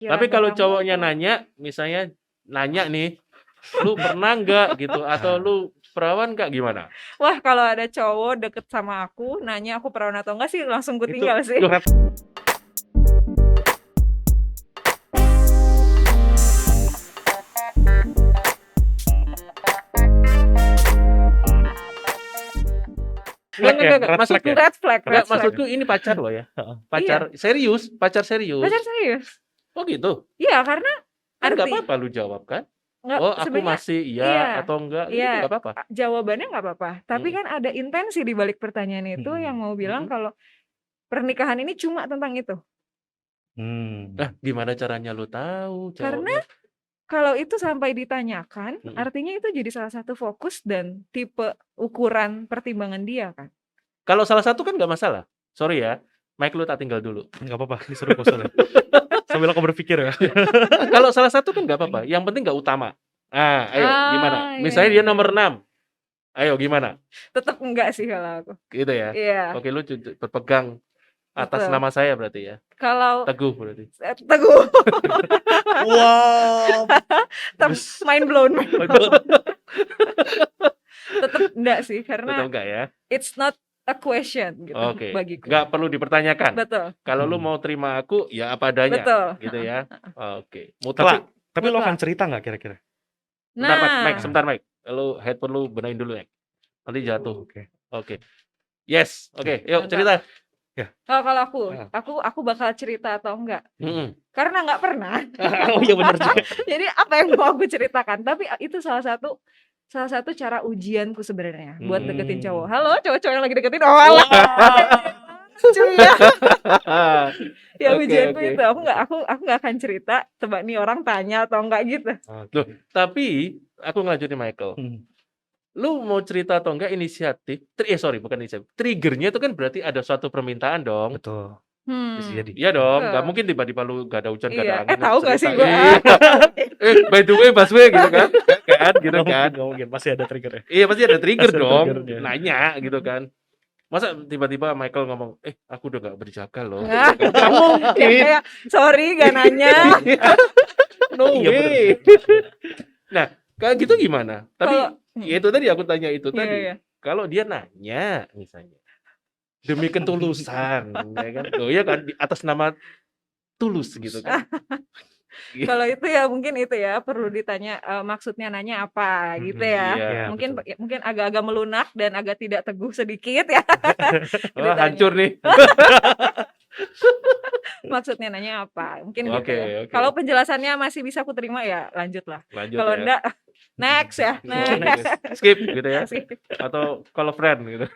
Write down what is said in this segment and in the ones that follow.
Tapi kiranya kalau kamu cowoknya nanya nih, "Lu pernah nggak?" gitu, atau, "Lu perawan nggak?" Gimana? wah kalau ada cowok deket sama aku, nanya aku perawan atau enggak sih langsung ku Itu tinggal sih. curhat Flag ya, enggak, red flag maksudku ya? Red flag, enggak, red flag. maksudku ini pacar loh ya, Heeh. pacar Iya, serius. pacar serius. Oh gitu? Iya, karena Kan nggak arti apa-apa lu jawab kan? nggak "Oh aku sebenarnya masih iya," iya, atau "enggak," gitu iya, nggak apa-apa? jawabannya nggak apa-apa. Tapi Mhm, kan ada intensi di balik pertanyaan itu yang mau bilang mhm. kalau pernikahan ini cuma tentang itu. Lah gimana caranya lu tahu Karena cowoknya? kalau itu sampai ditanyakan, Mhm. artinya itu jadi salah satu fokus dan tipe ukuran pertimbangan dia kan. Kalau salah satu kan nggak masalah. Sorry ya, mic lu tak tinggal dulu. Nggak apa-apa, ini seru kok soalnya. Sambil aku berpikir ya. Kalau salah satu kan nggak apa-apa, yang penting nggak utama. Nah, ayo gimana? Iya Misalnya iya dia iya. nomor 6, ayo gimana? Tetep enggak sih kalau aku. Gitu ya? Iya, Oke, lu berpegang atas betul. nama saya berarti ya? Kalau Teguh berarti? Teguh, Wow. Terus mind blown. Betul. Tetep enggak sih, Tetap karena enggak ya? it's not a question gitu Oke, bagiku. nggak perlu dipertanyakan. Betul, Kalau lu mau terima aku, ya apa adanya, betul. gitu ya? Oke, Tapi mutlak. tapi lo akan Mutlak. cerita nggak kira-kira? Bentar, Mike, Nah, sebentar, Mike. Lu headphone lu benahin dulu, Mike. Nanti jatuh. Oke. Oke. Yes, oke, yuk mantap. cerita. Kalau Ah. aku bakal cerita atau enggak? Mhm. Karena nggak pernah. Oh iya bener juga. Jadi apa yang mau aku ceritakan? Tapi itu salah satu cara ujianku sebenarnya buat deketin cowok. Halo, cowok-cowok yang lagi deketin, oh alah. Cuy ya. Ya Oke, ujianku oke. itu aku nggak akan cerita. Coba nih orang tanya atau enggak gitu. Loh, tapi aku ngelanjutin Michael. Lu mau cerita atau enggak inisiatif, bukan inisiatif. Trigger-nya itu kan berarti ada suatu permintaan dong. Betul. Bisa jadi. Iya dong, nggak Betul. mungkin tiba-tiba lu nggak ada hujan, nggak ada Iya. angin, Tahu gak cerita, sih gua? iya. By the way, Baswe gitu kan, gitu kan. Nggak mungkin, pasti ada trigger ya. Iya pasti ada trigger Pasti ada dong, triggernya. nanya gitu kan. Masa tiba-tiba Michael ngomong, aku udah nggak berjaga loh. Nah, Gitu kan. Nggak mungkin. ya kayak sorry gak nanya. No Iya, bener. way. Nah, kayak gitu gimana? Tapi Kalau ya itu tadi aku tanya itu Iya, tadi. iya. Kalau dia nanya misalnya demi ketulusan, ya kan? Loh ya kan di atas nama tulus gitu kan. Kalau itu ya mungkin itu ya perlu ditanya maksudnya nanya apa gitu ya. Iya, Mungkin betul. mungkin agak-agak melunak dan agak tidak teguh sedikit ya. Wah, ditanya. hancur nih. Maksudnya nanya apa? Mungkin gitu Oke, ya. oke. Kalau penjelasannya masih bisa aku terima ya lanjutlah. Lanjut Kalau ya. enggak next ya. Next. Skip gitu ya. Skip. Atau kalau friend gitu.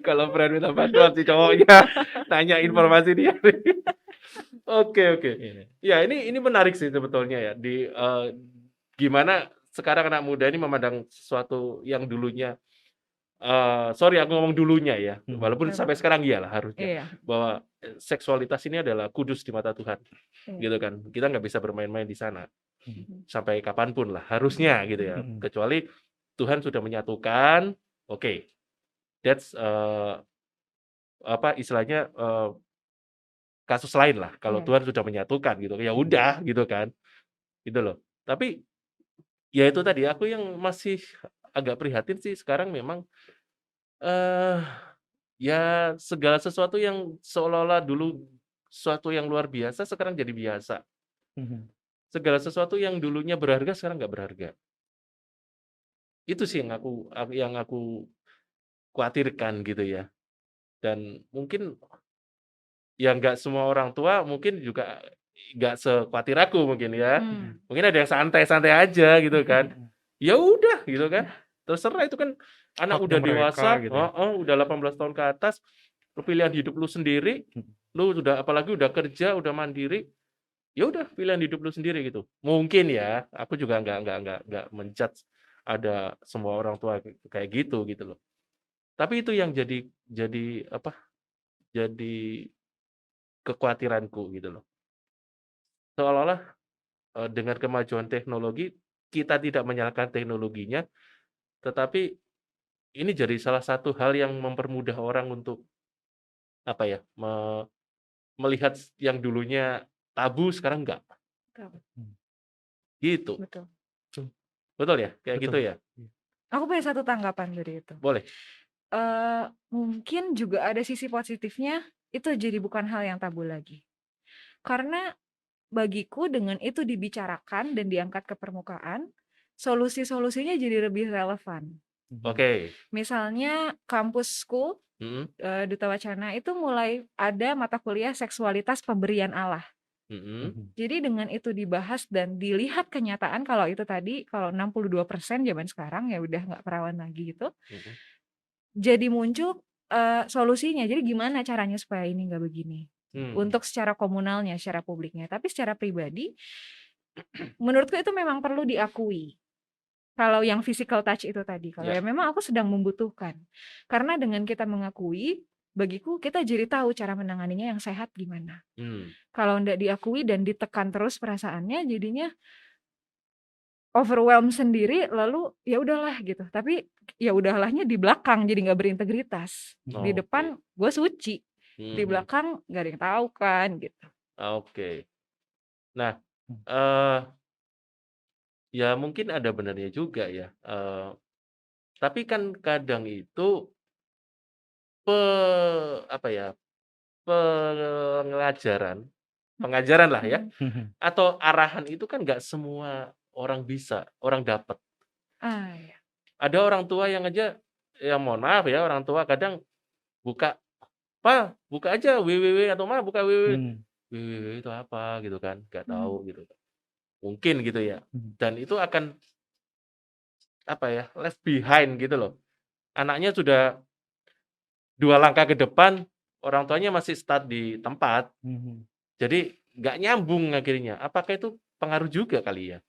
Kalau friend minta bantuan si cowoknya tanya informasi dia. Oke. Ya, ini menarik sih sebetulnya ya di gimana sekarang anak muda ini memandang sesuatu yang dulunya sorry aku ngomong dulunya ya, walaupun sampai sekarang iyalah harusnya Iya. bahwa seksualitas ini adalah kudus di mata Tuhan, gitu kan. Kita nggak bisa bermain-main di sana sampai kapanpun lah harusnya gitu ya. Kecuali Tuhan sudah menyatukan, oke, that's apa istilahnya kasus lain lah. Kalau Iya. Tuhan sudah menyatukan gitu, ya udah gitu kan, gitu loh. Tapi ya itu tadi aku yang masih agak prihatin sih sekarang memang ya segala sesuatu yang seolah-olah dulu sesuatu yang luar biasa sekarang jadi biasa. Segala sesuatu yang dulunya berharga sekarang nggak berharga. Itu sih yang aku khawatirkan gitu ya. Dan mungkin ya nggak semua orang tua mungkin juga nggak sekhawatir aku mungkin ya. Mungkin ada yang santai-santai aja gitu kan. Ya udah gitu kan. Terserah itu kan anak Haknya udah mereka dewasa, gitu ya. udah 18 tahun ke atas, pilihan hidup lu sendiri, lu apalagi udah kerja, udah mandiri, ya udah pilihan hidup lu sendiri gitu. Mungkin ya, aku juga nggak men-judge ada semua orang tua kayak gitu loh. Tapi itu yang jadi apa? Jadi kekhawatiranku gitu loh. Seolah-olah dengan kemajuan teknologi kita tidak menyalahkan teknologinya, tetapi ini jadi salah satu hal yang mempermudah orang untuk apa ya? Melihat yang dulunya tabu, sekarang enggak. Betul. Gitu. Betul. Betul ya? Kayak gitu Betul. ya? Aku punya satu tanggapan dari itu. Boleh. Mungkin juga ada sisi positifnya, itu jadi bukan hal yang tabu lagi. Karena bagiku dengan itu dibicarakan dan diangkat ke permukaan, solusi-solusinya jadi lebih relevan. Oke. Misalnya kampusku, Mhm. Duta Wacana itu mulai ada mata kuliah seksualitas pemberian Allah. Mhm. Jadi dengan itu dibahas dan dilihat kenyataan kalau itu tadi, kalau 62% zaman sekarang ya udah nggak perawan lagi gitu. Mhm. Jadi muncul solusinya. Jadi gimana caranya supaya ini nggak begini? Untuk secara komunalnya, secara publiknya. Tapi secara pribadi, menurutku itu memang perlu diakui. Kalau yang physical touch itu tadi, kalau Ya. ya memang aku sedang membutuhkan. Karena dengan kita mengakui, bagiku kita jadi tahu cara menanganinya yang sehat gimana. Kalau nggak diakui dan ditekan terus perasaannya, jadinya overwhelm sendiri, lalu ya udahlah gitu. Tapi ya udahlahnya di belakang, jadi nggak berintegritas. Di Oke. depan gue suci, di Mhm. belakang nggak ada yang tahu kan gitu. Oke. Nah, ya mungkin ada benarnya juga ya. Tapi kan kadang itu apa ya, pengajaran lah ya, atau arahan itu kan nggak semua orang bisa, orang dapat. Ya. Ada orang tua yang aja, ya mohon maaf ya, orang tua kadang buka, "Pa, buka aja www," atau "Ma, buka www." "Www itu apa?" Gitu kan, nggak tahu gitu. Mungkin gitu ya. Dan itu akan, apa ya, left behind gitu loh. Anaknya sudah 2 langkah ke depan, orang tuanya masih start di tempat. Jadi nggak nyambung akhirnya. Apakah itu pengaruh juga kali ya?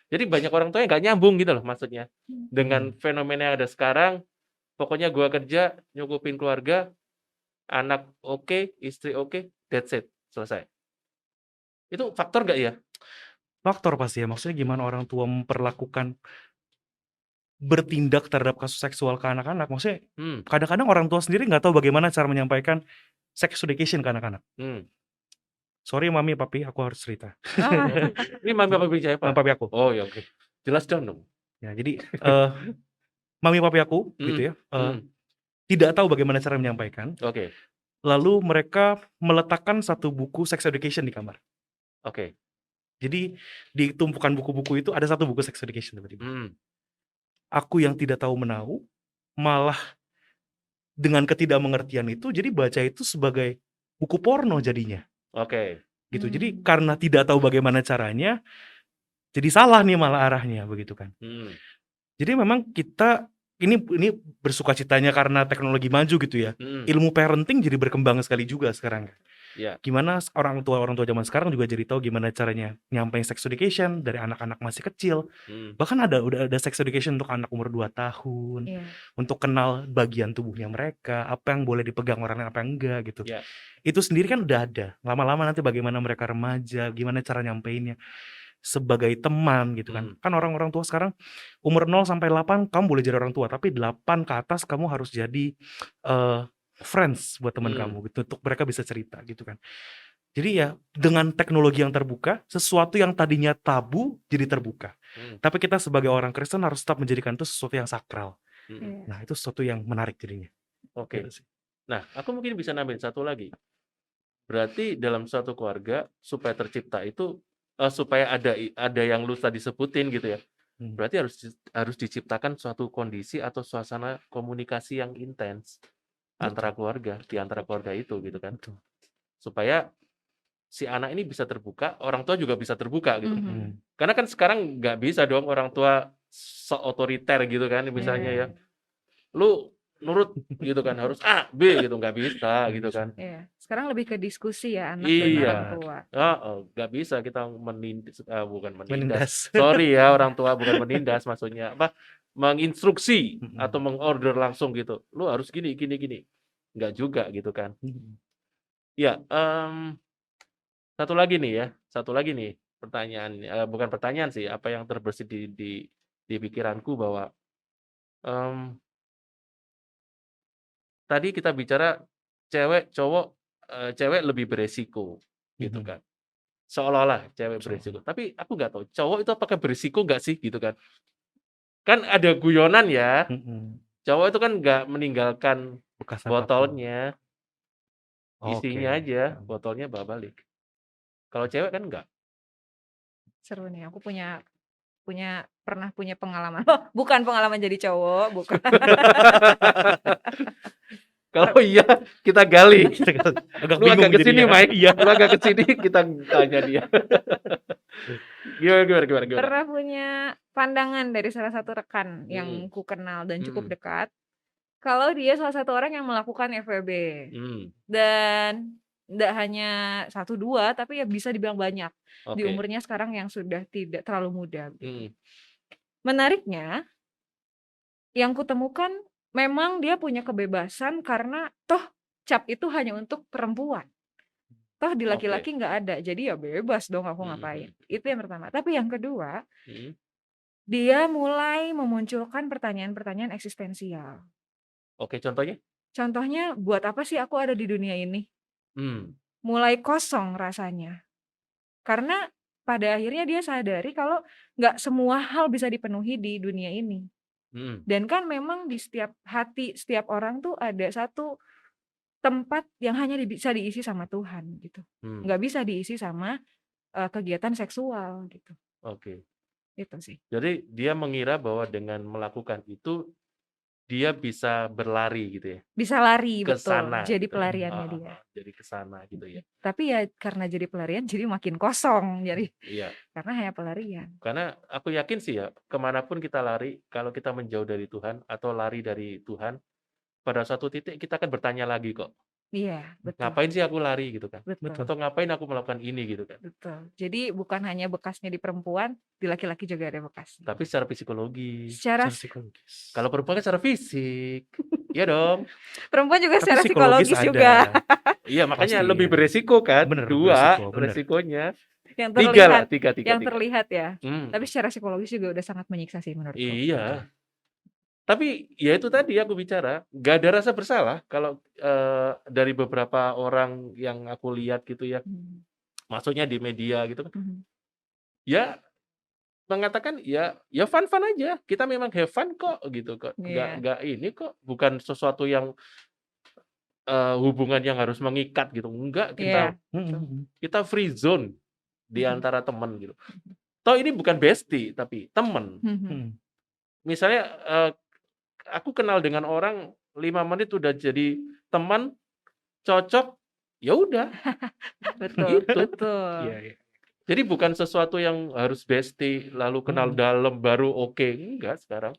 Jadi banyak orang tua yang nggak nyambung gitu loh maksudnya. Dengan fenomena yang ada sekarang, pokoknya gua kerja, nyukupin keluarga, anak oke, istri oke, that's it, selesai. Itu faktor nggak ya? Faktor pasti ya, maksudnya gimana orang tua bertindak terhadap kasus seksual ke anak-anak. Maksudnya kadang-kadang orang tua sendiri nggak tahu bagaimana cara menyampaikan sex education ke anak-anak. Sorry mami, papi, aku harus cerita. Ini mami papi siapa? Papi aku. Oh ya oke. Jelas dong. Ya, jadi mami papi aku gitu ya, tidak tahu bagaimana cara menyampaikan. Oke. Lalu mereka meletakkan satu buku sex education di kamar. Oke. Jadi di tumpukan buku-buku itu ada satu buku sex education tiba-tiba. Aku yang tidak tahu menahu, malah dengan ketidakmengertian itu, jadi baca itu sebagai buku porno jadinya. Oke. Gitu. Jadi karena tidak tahu bagaimana caranya, jadi salah nih malah arahnya begitu kan. Jadi memang kita ini bersukacitanya karena teknologi maju gitu ya. Ilmu parenting jadi berkembang sekali juga sekarang. Ya. Gimana orang tua zaman sekarang juga jadi tahu gimana caranya nyampein sex education dari anak-anak masih kecil. Bahkan udah ada sex education untuk anak umur 2 tahun. Untuk kenal bagian tubuhnya mereka, apa yang boleh dipegang orang apa yang enggak gitu. Itu sendiri kan udah ada. Lama-lama nanti bagaimana mereka remaja, gimana cara nyampeinnya sebagai teman gitu kan. Kan orang-orang tua sekarang umur 0 sampai 8 kamu boleh jadi orang tua, tapi 8 ke atas kamu harus jadi friends buat teman kamu gitu, untuk mereka bisa cerita gitu kan. Jadi ya dengan teknologi yang terbuka, sesuatu yang tadinya tabu jadi terbuka. Tapi kita sebagai orang Kristen harus tetap menjadikan itu sesuatu yang sakral. Nah, itu sesuatu yang menarik jadinya. Oke. Gitu sih. Nah, aku mungkin bisa nambahin satu lagi. Berarti dalam suatu keluarga supaya tercipta itu supaya ada yang lu tadi sebutin gitu ya. Berarti harus diciptakan suatu kondisi atau suasana komunikasi yang intens antara keluarga, di antara keluarga itu gitu kan. Supaya si anak ini bisa terbuka, orang tua juga bisa terbuka gitu. Karena kan sekarang nggak bisa dong orang tua otoriter gitu kan misalnya ya. Lu nurut gitu kan, harus A, B gitu, nggak bisa gitu kan. Iya. Sekarang lebih ke diskusi ya anak dan orang tua. Nggak bisa kita bukan menindas. Menindas. Sorry ya orang tua, bukan menindas maksudnya apa? Menginstruksi atau mengorder langsung gitu. Lu harus gini. Nggak juga gitu kan. Ya, satu lagi nih pertanyaan, bukan pertanyaan sih, apa yang terbersit di pikiranku bahwa tadi kita bicara cewek, cowok, cewek lebih beresiko gitu kan. seolah-olah cewek Cowok. beresiko. Tapi aku nggak tahu cowok itu apakah beresiko nggak sih gitu kan? Kan ada guyonan ya. Cowok itu kan nggak meninggalkan Bekas apapun. botolnya, isinya Oke. aja, botolnya bawa balik. Kalau cewek kan enggak. Seru nih, aku pernah punya pengalaman. Bukan pengalaman jadi cowok, bukan. Kalau iya kita gali. Agak Lu agak bingung ke sini, jadinya. Mike. Iya. Lu agak ke sini kita tanya dia. Gimana? Pernah punya pandangan dari salah satu rekan yang Hmm. ku kenal dan cukup Hmm. dekat. Kalau dia salah satu orang yang melakukan FWB. Dan nggak hanya 1, 2, tapi ya bisa dibilang banyak. Di Oke. umurnya sekarang yang sudah tidak terlalu muda. Hmm. Menariknya, yang kutemukan memang dia punya kebebasan karena toh cap itu hanya untuk perempuan. Toh di Oke. laki-laki nggak ada, jadi ya bebas dong aku Hmm. ngapain. Itu yang pertama. Tapi yang kedua, Hmm. dia mulai memunculkan pertanyaan-pertanyaan eksistensial. Oke, contohnya? Contohnya, buat apa sih aku ada di dunia ini? Hmm. Mulai kosong rasanya. Karena pada akhirnya dia sadari kalau nggak semua hal bisa dipenuhi di dunia ini. Hmm. Dan kan memang di setiap hati, setiap orang tuh ada satu tempat yang hanya bisa diisi sama Tuhan gitu. Hmm. Nggak bisa diisi sama kegiatan seksual gitu. Oke. Itu sih. Jadi dia mengira bahwa dengan melakukan itu dia bisa berlari gitu ya. Bisa lari, Ke betul. sana Jadi gitu. pelariannya dia. Jadi ke sana gitu ya. Tapi ya karena jadi pelarian jadi makin kosong. Jadi Iya. karena hanya pelarian. Karena aku yakin sih ya, kemanapun kita lari, kalau kita menjauh dari Tuhan atau lari dari Tuhan, pada suatu titik kita akan bertanya lagi kok, Iya, betul. ngapain sih aku lari gitu kan? Betul. Atau ngapain aku melakukan ini gitu kan? Betul. Jadi bukan hanya bekasnya di perempuan, di laki-laki juga ada bekasnya. Tapi secara psikologis. Secara psikologis. Kalau perempuan kan secara fisik. Iya dong. perempuan juga Tapi secara psikologis psikologis ada. juga. Iya, makanya Pasti, lebih ya. beresiko kan? Bener, Dua beresiko, bener. resikonya. Yang 3 terlihat, lah, 3. yang terlihat ya. Hmm. Tapi secara psikologis juga udah sangat menyiksa sih menurutku. Iya. Tapi ya itu tadi aku bicara, gak ada rasa bersalah kalau dari beberapa orang yang aku lihat gitu ya, maksudnya di media gitu kan, ya mengatakan ya fun aja, kita memang have fun kok gitu kok, Iya. nggak ini kok, bukan sesuatu yang hubungan yang harus mengikat gitu, enggak, Iya. kita free zone di antara teman gitu. Toh ini bukan bestie tapi teman. Misalnya aku kenal dengan orang 5 menit udah jadi teman, cocok, ya udah. Betul, Gitu. betul. Iya. Jadi bukan sesuatu yang harus bestie lalu kenal dalam baru oke, enggak sekarang.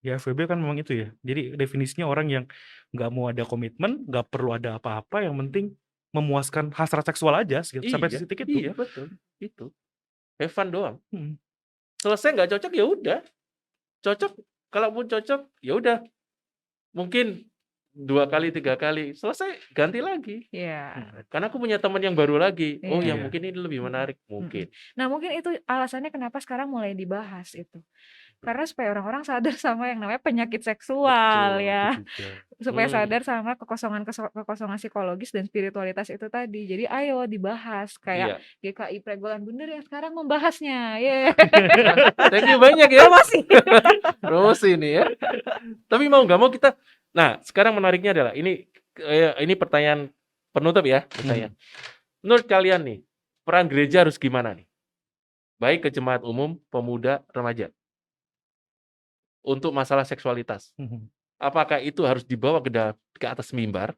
Ya FWB kan memang itu ya. Jadi definisinya orang yang nggak mau ada komitmen, nggak perlu ada apa-apa, yang penting memuaskan hasrat seksual aja sampai Iya, titik itu. iya betul, itu. Have fun doang. Hmm. Selesai nggak cocok ya udah. Cocok, kalaupun cocok ya udah. Mungkin 2 kali, 3 kali, selesai ganti lagi. Iya. Karena aku punya teman yang baru lagi. Oh ya Iya. mungkin ini lebih menarik, mungkin. Nah mungkin itu alasannya kenapa sekarang mulai dibahas itu. Karena supaya orang-orang sadar sama yang namanya penyakit seksual Betul, ya. itu juga. Supaya sadar sama kekosongan psikologis dan spiritualitas itu tadi. Jadi ayo dibahas. Kayak GKI Pregolan Bundar yang sekarang membahasnya. Yeay. Thank you banyak ya. Promosi. Promosi nih ya. Tapi mau nggak mau kita. Nah sekarang menariknya adalah ini pertanyaan penutup ya. Pertanyaan. Menurut kalian nih, peran gereja harus gimana nih? Baik ke jemaat umum, pemuda, remaja. Untuk masalah seksualitas. Apakah itu harus dibawa ke atas mimbar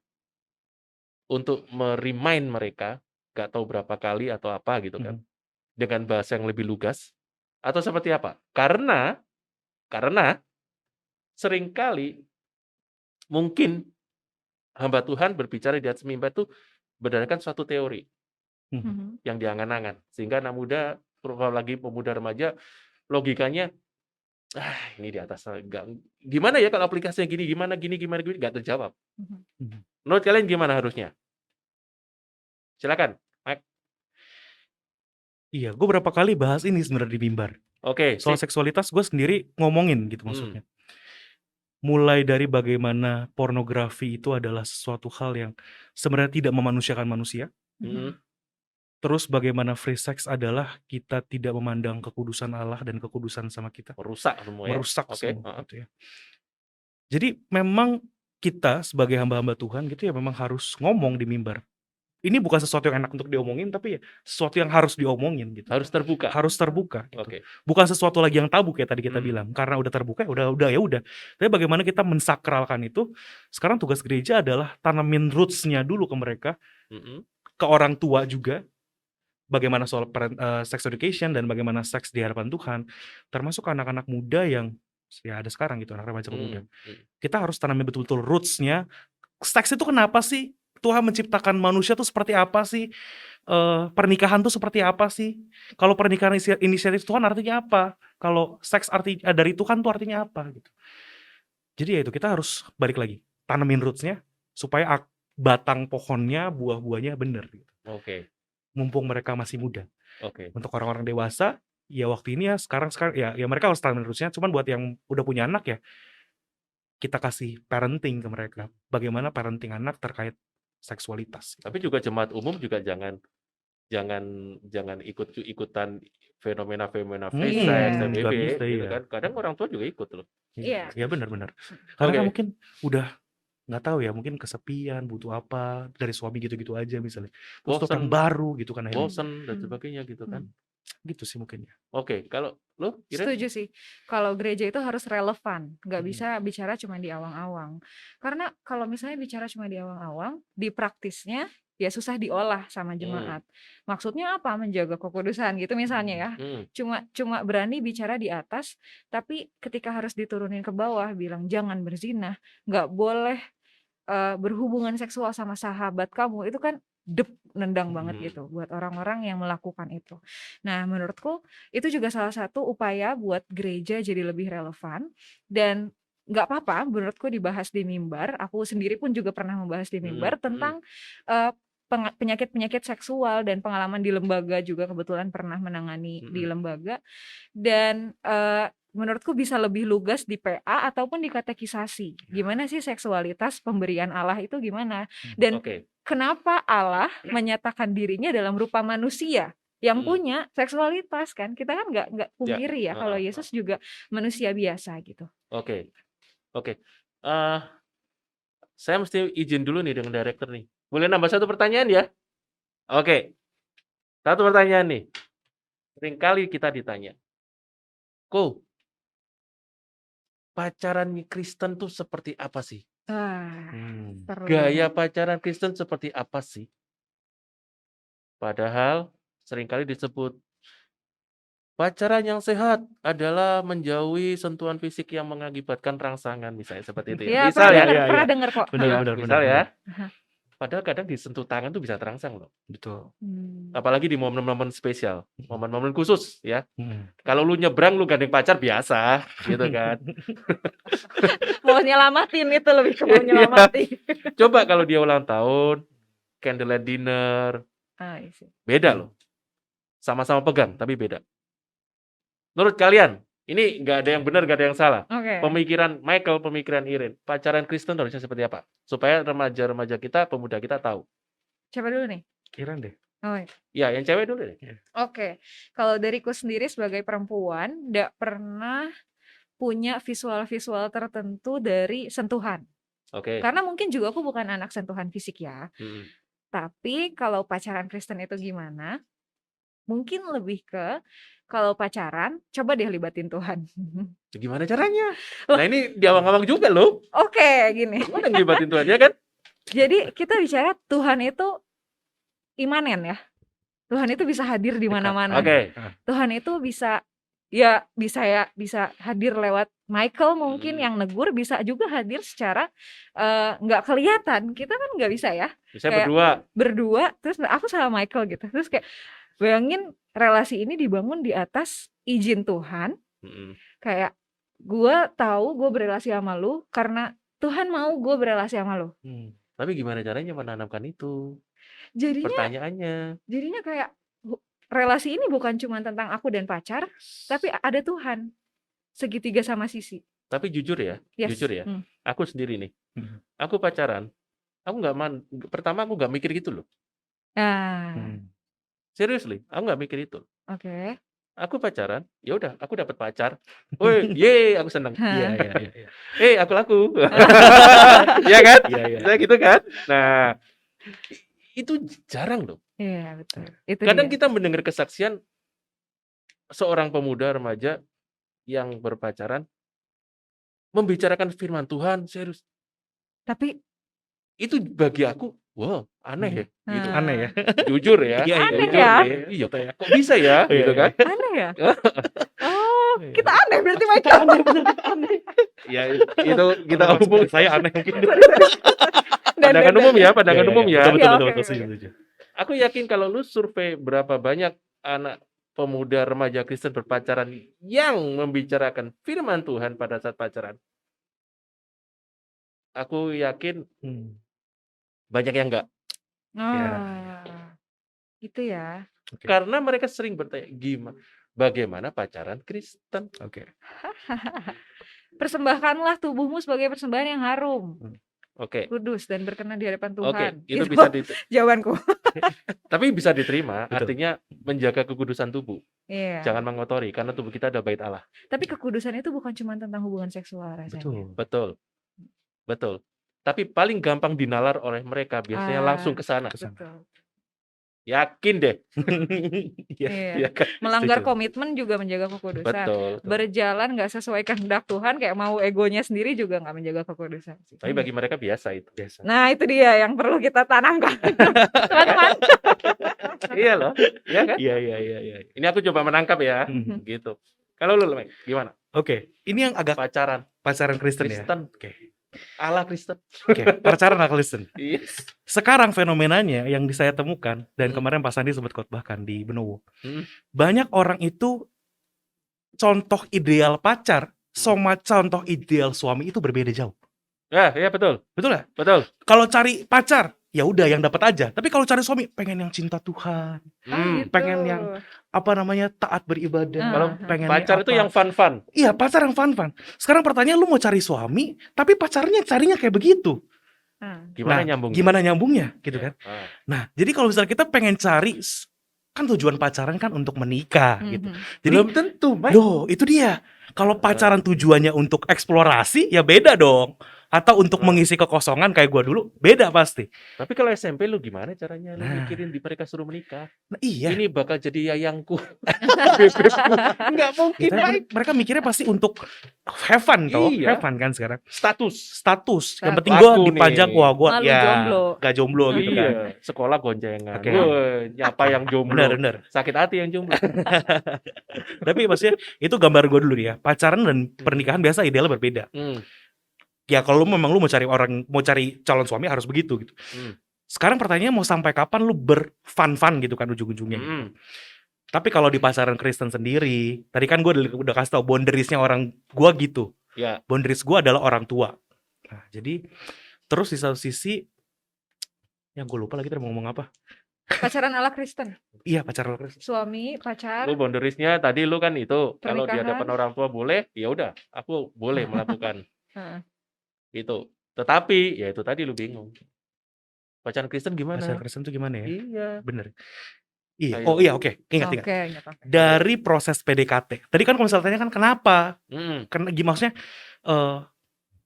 untuk merimain mereka, gak tahu berapa kali atau apa gitu kan, dengan bahasa yang lebih lugas, atau seperti apa? Karena seringkali mungkin hamba Tuhan berbicara di atas mimbar itu berdasarkan suatu teori yang diangan-angan, sehingga anak muda, apalagi pemuda remaja, logikanya ini di atas gimana ya kalau aplikasinya gini nggak terjawab. Menurut kalian gimana harusnya? Silakan, Mike. Iya, gue berapa kali bahas ini sebenarnya di mimbar. Oke, soal seksualitas gue sendiri ngomongin gitu maksudnya. Mulai dari bagaimana pornografi itu adalah sesuatu hal yang sebenarnya tidak memanusiakan manusia. Terus bagaimana free sex adalah kita tidak memandang kekudusan Allah dan kekudusan sama kita, Merusak semua ya. merusak Oke, semua gitu ya. Jadi memang kita sebagai hamba-hamba Tuhan gitu ya memang harus ngomong di mimbar. Ini bukan sesuatu yang enak untuk diomongin tapi ya sesuatu yang harus diomongin gitu. harus terbuka. Harus terbuka gitu. Oke. Bukan sesuatu lagi yang tabu kayak tadi kita Hmm. bilang. Karena udah terbuka ya udah. Tapi bagaimana kita mensakralkan itu? Sekarang tugas gereja adalah tanamin roots-nya dulu ke mereka, Mm-mm. ke orang tua juga. Bagaimana soal sex education dan bagaimana seks di hadapan Tuhan, termasuk anak-anak muda yang ya ada sekarang gitu, anak remaja pemuda. Kita harus tanamin betul-betul roots-nya. Seks itu kenapa sih? Tuhan menciptakan manusia tuh seperti apa sih? Pernikahan tuh seperti apa sih? Kalau pernikahan inisiatif Tuhan artinya apa? Kalau seks dari Tuhan tuh artinya apa gitu. Jadi ya itu kita harus balik lagi, tanamin roots-nya supaya batang pohonnya, buah-buahnya bener gitu. Oke. Mumpung mereka masih muda. Oke. Untuk orang-orang dewasa, ya waktu ini ya sekarang ya mereka harus tanamin roots-nya. Cuman buat yang udah punya anak ya, kita kasih parenting ke mereka. Bagaimana parenting anak terkait seksualitas. Tapi juga jemaat umum juga jangan ikutan fenomena free sex, Iya. FWB, Nggak bisa, gitu iya. kan. Kadang orang tua juga ikut loh. Iya. Ya benar-benar. Karena Oke. mungkin udah nggak tahu ya, mungkin kesepian, butuh apa dari suami gitu-gitu aja misalnya. Terus Bosen. yang baru gitu kan akhirnya. Bosen dan sebagainya gitu kan. Gitu sih mungkin ya. Oke, kalau lo kira? Setuju sih. Kalau gereja itu harus relevan, nggak bisa bicara cuma di awang-awang. Karena kalau misalnya bicara cuma di awang-awang, di praktisnya ya susah diolah sama jemaat. Maksudnya apa? Menjaga kekudusan gitu misalnya ya. Cuma berani bicara di atas, tapi ketika harus diturunin ke bawah, bilang jangan berzina, nggak boleh berhubungan seksual sama sahabat kamu, itu kan nendang banget gitu buat orang-orang yang melakukan itu. Nah, menurutku itu juga salah satu upaya buat gereja jadi lebih relevan, dan nggak apa-apa menurutku dibahas di mimbar. Aku sendiri pun juga pernah membahas di mimbar tentang penyakit-penyakit seksual, dan pengalaman di lembaga juga kebetulan pernah menangani di lembaga. Dan menurutku bisa lebih lugas di PA ataupun di katekisasi. Gimana sih seksualitas pemberian Allah itu gimana? Dan kenapa Allah menyatakan dirinya dalam rupa manusia yang punya seksualitas kan? Kita kan nggak pungkiri ya kalau Yesus juga manusia biasa gitu. Oke. Saya mesti izin dulu nih dengan director nih. Boleh nambah satu pertanyaan ya? Oke. Satu pertanyaan nih. Seringkali kita ditanya, pacaran Kristen tuh seperti apa sih? Gaya pacaran Kristen seperti apa sih? Padahal seringkali disebut pacaran yang sehat adalah menjauhi sentuhan fisik yang mengakibatkan rangsangan, misalnya seperti itu ya. Iya, Misal ya. pernah dengar kok. Benar. Misal ya. Padahal kadang disentuh tangan tuh bisa terangsang loh. Betul. Apalagi di momen-momen spesial, momen-momen khusus ya. Kalau lu nyebrang lu gandeng pacar biasa gitu kan. Mau nyelamatin itu, lebih ke mau nyelamatin. Coba kalau dia ulang tahun, candlelight dinner, beda loh. Sama-sama pegang tapi beda. Menurut kalian, ini nggak ada yang benar, nggak ada yang salah. Pemikiran Michael, pemikiran Irin, pacaran Kristen harusnya seperti apa? Supaya remaja-remaja kita, pemuda kita tahu. Siapa dulu nih? Irin deh. Ya, yang cewek dulu deh. Oke. Kalau dariku sendiri sebagai perempuan, nggak pernah punya visual-visual tertentu dari sentuhan. Karena mungkin juga aku bukan anak sentuhan fisik ya. Tapi kalau pacaran Kristen itu gimana? Mungkin lebih ke kalau pacaran, coba deh libatin Tuhan. Gimana caranya? Nah ini di awang-awang juga loh. Oke, gini. Gimana libatin Tuhan ya kan? Jadi kita bicara Tuhan itu imanen ya. Tuhan itu bisa hadir di mana-mana. Tuhan itu bisa hadir lewat Michael mungkin yang negur, bisa juga hadir secara nggak kelihatan. Kita kan nggak bisa ya. Bisa berdua. Terus aku sama Michael gitu. Terus kayak bayangin relasi ini dibangun di atas izin Tuhan. Kayak gue tahu gue berelasi sama lu karena Tuhan mau gue berelasi sama lu. Tapi gimana caranya menanamkan itu? Pertanyaannya. Jadinya kayak relasi ini bukan cuma tentang aku dan pacar, tapi ada Tuhan. Segitiga sama sisi. Tapi jujur ya, aku sendiri nih. Aku pacaran, pertama aku nggak mikir gitu loh. Seriously, aku nggak mikir itu. Oke. Aku pacaran, ya udah, aku dapat pacar. Woi, ye, aku seneng. Iya, iya, iya. Aku laku. Ya kan? Iya, iya. Saya gitu kan? Nah, itu jarang loh. Iya, betul. Itu Kadang dia. kita mendengar kesaksian seorang pemuda remaja yang berpacaran membicarakan firman Tuhan, serius. Tapi Itu bagi aku, wow, aneh ya, gitu. nah, Aneh ya. Jujur ya, Iya, iya, Aneh jujur ya? nih. Iya, kok bisa ya, Iya, gitu iya. kan? aneh ya? Oh, Iya. kita aneh berarti Michael. Aneh, bener, aneh. Ya, itu kita Kalau hubung. saya aneh mungkin. Pandangan umum ya, pandangan Iya, umum iya. ya. Betul, betul, Iya, betul, oke, betul, oke. setuju. Aku yakin kalau lu survei berapa banyak anak pemuda remaja Kristen berpacaran yang membicarakan firman Tuhan pada saat pacaran, aku yakin Hmm. banyak yang enggak. Oh, gitu ya. Oke. Karena mereka sering bertanya, bagaimana pacaran Kristen? Oke. Persembahkanlah tubuhmu sebagai persembahan yang harum, Oke, kudus dan berkenan di hadapan oke, Tuhan. itu Gitu bisa jawabanku. tapi bisa diterima, Betul. artinya menjaga kekudusan tubuh. Iya. Jangan mengotori, karena tubuh kita ada bait Allah. Tapi kekudusan itu bukan cuma tentang hubungan seksual rasanya. Betul. Betul, betul. Tapi paling gampang dinalar oleh mereka, biasanya langsung ke sana. Betul. Yakin deh. Iya. Iya. Ya kan? Melanggar Setuju. komitmen juga menjaga kekudusan. Betul. Berjalan nggak sesuai kehendak Tuhan, kayak mau egonya sendiri juga nggak menjaga kekudusan. Tapi bagi mereka biasa itu. Biasa. Nah itu dia yang perlu kita tanamkan, teman-teman. Iya loh, iya kan? Iya, iya, iya, iya. Ini aku coba menangkap ya, Mhm. gitu. Kalau lu, Mike, gimana? Oke, ini yang agak Pacaran pacaran Kristen ya. Kristen, Oke. ala Kristen. Oke, pacaran ala Kristen. Yes. Sekarang fenomenanya yang saya temukan dan Hmm. kemarin Pak Sandi sempat khotbahkan di Benowo. Hmm. Banyak orang itu contoh ideal pacar sama contoh ideal suami itu berbeda jauh. Ya betul, Betul nggak? betul. Kalau cari pacar, ya udah yang dapat aja. Tapi kalau cari suami, pengen yang cinta Tuhan, Hmm. pengen yang apa namanya taat beribadah. Kalau pengen pacar itu yang fun-fun. Iya, pacar yang fun-fun. Sekarang pertanyaan, lu mau cari suami, tapi pacarnya carinya kayak begitu. Gimana Nah, nyambungnya? Gimana nyambungnya, gitu Ya. kan? Nah, jadi kalau misalnya kita pengen cari, kan tujuan pacaran kan untuk menikah, gitu. Jadi, Belum tentu, Mike. loh, itu dia. Kalau pacaran tujuannya untuk eksplorasi, ya beda dong. Atau untuk mengisi kekosongan kayak gua dulu, beda pasti. Tapi kalau SMP lu gimana caranya? Lu Nah. mikirin di mereka suruh menikah. Nah, iya. Ini bakal jadi yayangku. Bebekku. Nggak mungkin, Kita- Mike. mereka mikirnya pasti untuk have fun toh, Iya. have fun kan sekarang. Status. Status. Yang Laku penting gua nih. dipajang, wah gua Malu ya jomblo. gak jomblo gitu kan. Iya, sekolah goncengan. Oke. Woi, nyapa yang jomblo. Bener. Sakit hati yang jomblo. Tapi maksudnya itu gambar gue dulu ya. Pacaran dan pernikahan biasa idealnya berbeda. Hmm. Ya kalau memang lu mau cari calon suami harus begitu gitu. Sekarang pertanyaannya mau sampai kapan lu berfun-fun gitu kan ujung-ujungnya. Gitu. Tapi kalau di pacaran Kristen sendiri, tadi kan gue udah kasih tau boundaries-nya orang gue gitu. Ya. Boundaries gue adalah orang tua. Nah, jadi terus di satu sisi, yang gue lupa lagi tadi mau ngomong apa. Pacaran ala Kristen. Iya, pacaran Kristen. Suami, pacar. Lu boundariesnya tadi lu kan itu. Kalau di Pernikahan. hadapan orang tua boleh, ya udah, aku boleh melakukan Heeh. itu. Tetapi ya itu tadi lu bingung. Pacaran Kristen gimana? Pacaran Kristen tuh gimana ya? Iya. Bener. Iya. Ayo. Oh iya, oke. Ingat. Oke, ingat. Dari proses PDKT. Tadi kan kalau misalnya tanya kan kenapa? Karena gimana maksudnya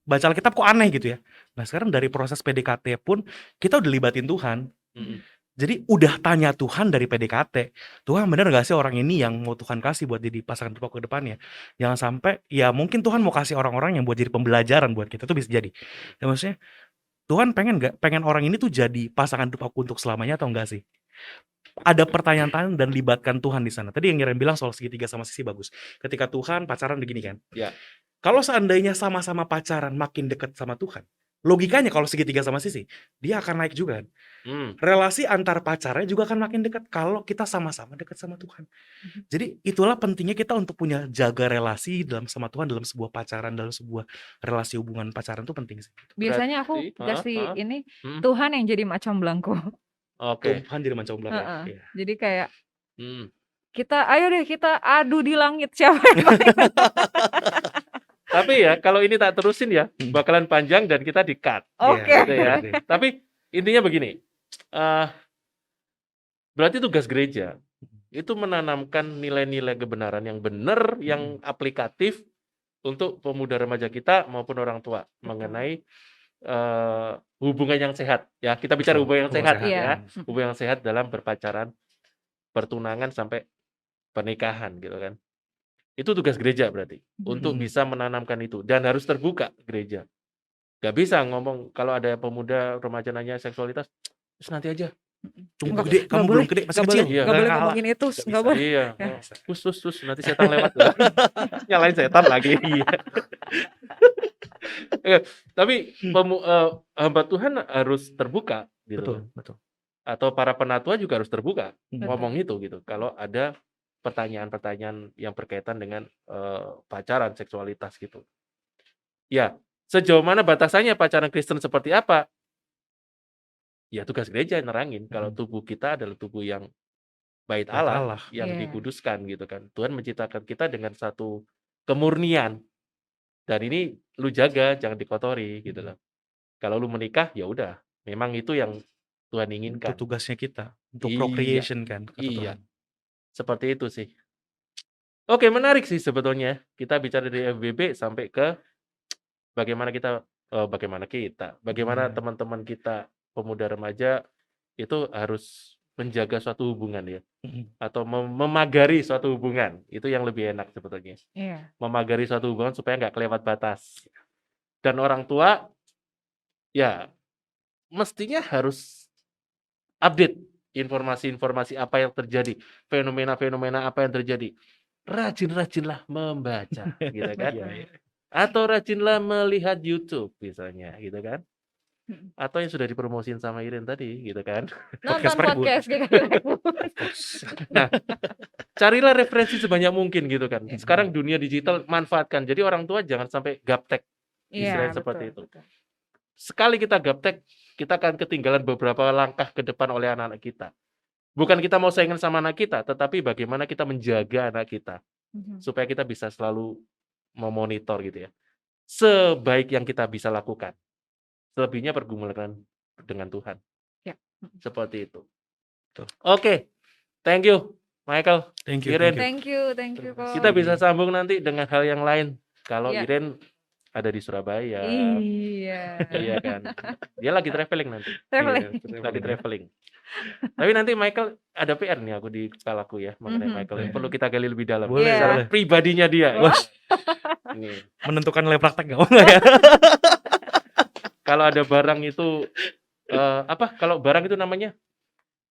baca Alkitab kok aneh gitu ya. Nah, sekarang dari proses PDKT pun kita udah libatin Tuhan. Jadi udah tanya Tuhan dari PDKT. Tuhan bener gak sih orang ini yang mau Tuhan kasih buat jadi pasangan hidup aku ke depannya? Jangan sampai ya mungkin Tuhan mau kasih orang-orang yang buat jadi pembelajaran buat kita tuh bisa jadi. Ya maksudnya Tuhan pengen orang ini tuh jadi pasangan hidup aku untuk selamanya atau enggak sih? Ada pertanyaan dan libatkan Tuhan di sana. Tadi yang Yeren bilang soal segitiga sama sisi bagus. Ketika Tuhan pacaran begini kan. Ya. Kalau seandainya sama-sama pacaran makin dekat sama Tuhan, logikanya kalau segitiga sama sisi, dia akan naik juga kan. Relasi antar pacarnya juga akan makin dekat kalau kita sama-sama dekat sama Tuhan. Jadi itulah pentingnya kita untuk punya jaga relasi sama Tuhan dalam sebuah pacaran, dalam sebuah relasi hubungan pacaran itu penting sih. Biasanya aku Berarti, kasih ini Hmm. Tuhan yang jadi macam belangko. Oke. Tuhan jadi macam belakang. Heeh. Iya. Jadi kayak Hmm. ayo deh kita adu di langit siapa yang paling Tapi ya kalau ini tak terusin ya bakalan panjang dan kita di-cut. Oke. Iya, Gitu ya. iya. Tapi intinya begini. Berarti tugas gereja itu menanamkan nilai-nilai kebenaran yang benar, yang aplikatif untuk pemuda remaja kita maupun orang tua Betul. mengenai hubungan yang sehat. Ya, kita bicara Betul, hubungan yang hubungan sehat sehat. ya. Iya. Hubungan yang sehat dalam berpacaran, pertunangan sampai pernikahan gitu kan. Itu tugas gereja berarti untuk bisa menanamkan itu dan harus terbuka gereja. Gak bisa ngomong kalau ada pemuda remaja nanya seksualitas, terus nanti aja. Tunggu Nggak gede, kamu nggak belum boleh gede, masih nggak kecil. boleh Iya. nggak boleh Kalah. ngomongin itu, Nggak nggak bisa. boleh. Iya, Nggak bisa. Sus, nanti setan lewat. Nyalain setan lagi. Iya. Tapi hamba Tuhan harus terbuka gitu. Betul. Atau para penatua juga harus terbuka Hmm. ngomong itu gitu. Kalau ada pertanyaan-pertanyaan yang berkaitan dengan pacaran, seksualitas gitu. Ya, sejauh mana batasannya pacaran Kristen seperti apa? Ya tugas gereja nerangin kalau tubuh kita adalah tubuh yang bait Bait Allah, Allah. yang Iya. dikuduskan gitu kan. Tuhan menciptakan kita dengan satu kemurnian. Dan ini lu jaga, jangan dikotori gitu loh. Kalau lu menikah ya udah, memang itu yang Tuhan Itu inginkan. tugasnya kita untuk Iya, procreation kan kata iya. Tuhan. Seperti itu sih. Oke, menarik sih sebetulnya. Kita bicara dari FBB sampai ke bagaimana teman-teman kita pemuda remaja itu harus menjaga suatu hubungan ya, atau memagari suatu hubungan. Itu yang lebih enak sebetulnya. Iya. Memagari suatu hubungan supaya nggak kelewat batas. Dan orang tua ya mestinya harus update informasi-informasi apa yang terjadi, fenomena-fenomena apa yang terjadi. Rajin-rajinlah membaca, gitu kan? Iya. Atau rajinlah melihat YouTube misalnya, gitu kan? Mm. Atau yang sudah dipromosiin sama Iren tadi, gitu kan? Nonton Prebun. podcast GKI. Nah, carilah referensi sebanyak mungkin gitu kan. Iya. Sekarang dunia digital manfaatkan. Jadi orang tua jangan sampai gaptek, Iya, istilahnya seperti betul, itu. betul. Sekali kita gaptek, kita akan ketinggalan beberapa langkah ke depan oleh anak-anak kita. Bukan kita mau saingan sama anak kita, tetapi bagaimana kita menjaga anak kita supaya kita bisa selalu memonitor gitu ya. Sebaik yang kita bisa lakukan. Selebihnya pergumulan dengan Tuhan. Ya. Seperti itu. Betul. Oke. Thank you, Michael. Thank you. Iren. Thank you kok. Kita bisa sambung nanti dengan hal yang lain. Kalau Iya. Iren ada di Surabaya. Iya. Iya kan. Dia lagi traveling nanti. Traveling. Iya, lagi traveling. Tapi nanti Michael ada PR nih aku di kepalaku ya mengenai Michael. Yang perlu kita gali lebih dalam. Boleh, Secara boleh. pribadinya dia. Wah. Ini. Menentukan nilai praktek nggak ya? Kalau ada barang itu kalau barang itu namanya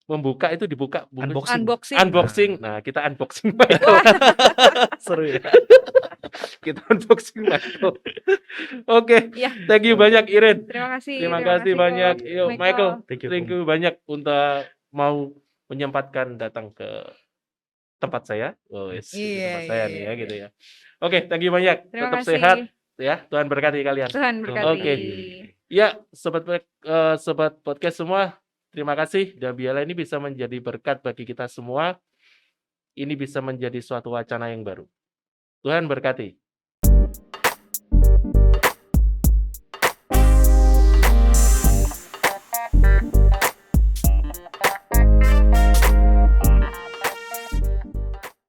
membuka itu dibuka Unboxing. unboxing. Nah, kita unboxing Michael. Seru ya. Kita unboxing Michael. Oke. Iya. Thank you banyak Iren. Terima kasih. Terima kasih kok, banyak. Yuk Michael. Thank you. Thank you banyak untuk mau menyempatkan datang ke tempat saya. Oh, yes, di Iya, tempat saya iya, nih ya iya. gitu ya. Oke, thank you banyak. Terima Tetap kasih. sehat ya. Tuhan berkati kalian. Tuhan berkati. Oke. Ya, sobat podcast semua, terima kasih. Dan biarlah ini bisa menjadi berkat bagi kita semua. Ini bisa menjadi suatu wacana yang baru. Tuhan berkati.